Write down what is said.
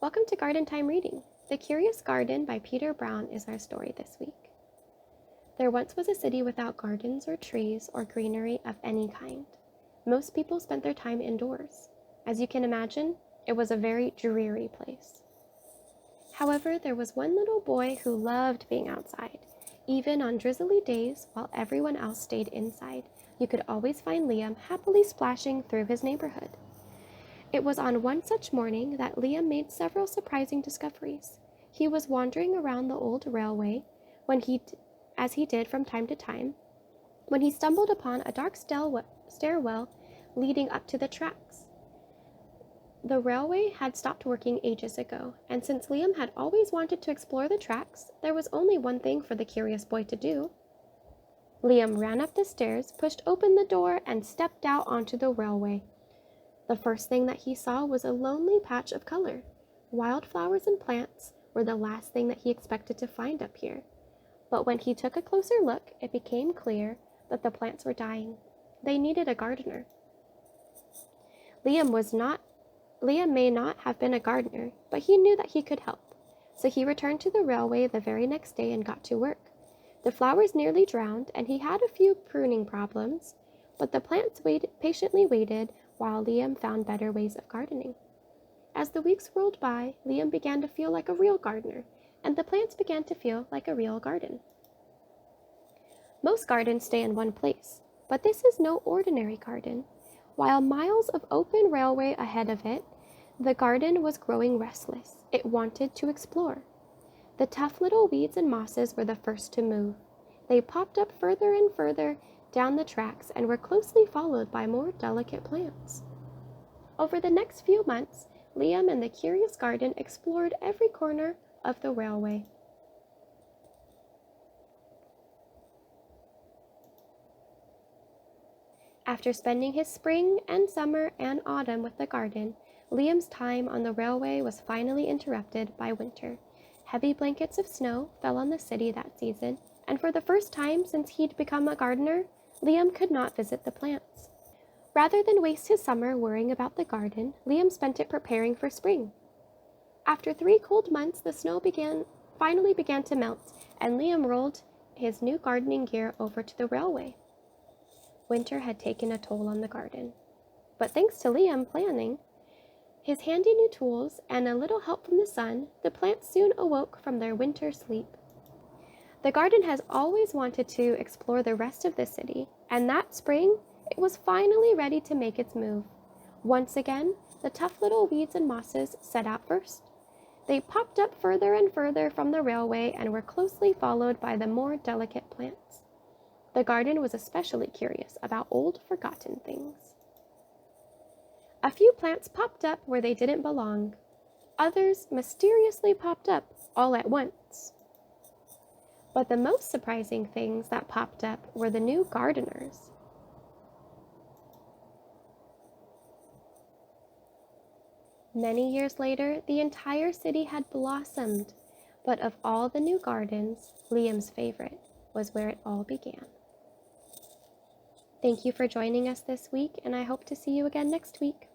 Welcome to Garden Time Reading. The Curious Garden by Peter Brown is our story this week. There once was a city without gardens or trees or greenery of any kind. Most people spent their time indoors. As you can imagine, it was a very dreary place. However, there was one little boy who loved being outside. Even on drizzly days, while everyone else stayed inside, you could always find Liam happily splashing through his neighborhood. It was on one such morning that Liam made several surprising discoveries. He was wandering around the old railway as he did from time to time, when he stumbled upon a dark stairwell leading up to the tracks. The railway had stopped working ages ago, and since Liam had always wanted to explore the tracks, there was only one thing for the curious boy to do. Liam ran up the stairs, pushed open the door, and stepped out onto the railway. The first thing that he saw was a lonely patch of color. Wildflowers and plants were the last thing that he expected to find up here. But when he took a closer look, it became clear that the plants were dying. They needed a gardener. Liam may not have been a gardener, but he knew that he could help. So he returned to the railway the very next day and got to work. The flowers nearly drowned, and he had a few pruning problems, but the plants patiently waited while Liam found better ways of gardening. As the weeks rolled by, Liam began to feel like a real gardener, and the plants began to feel like a real garden. Most gardens stay in one place, but this is no ordinary garden. While miles of open railway ahead of it, the garden was growing restless. It wanted to explore. The tough little weeds and mosses were the first to move. They popped up further and further down the tracks and were closely followed by more delicate plants. Over the next few months, Liam and the curious garden explored every corner of the railway. After spending his spring and summer and autumn with the garden, Liam's time on the railway was finally interrupted by winter. Heavy blankets of snow fell on the city that season, and for the first time since he'd become a gardener, Liam could not visit the plants. Rather than waste his summer worrying about the garden, Liam spent it preparing for spring. After 3 cold months, the snow finally began to melt, and Liam rolled his new gardening gear over to the railway. Winter had taken a toll on the garden. But thanks to Liam planning, his handy new tools, and a little help from the sun, the plants soon awoke from their winter sleep. The garden has always wanted to explore the rest of the city, and that spring, it was finally ready to make its move. Once again, the tough little weeds and mosses set out first. They popped up further and further from the railway and were closely followed by the more delicate plants. The garden was especially curious about old, forgotten things. A few plants popped up where they didn't belong. Others mysteriously popped up all at once. But the most surprising things that popped up were the new gardeners. Many years later, the entire city had blossomed, but of all the new gardens, Liam's favorite was where it all began. Thank you for joining us this week, and I hope to see you again next week.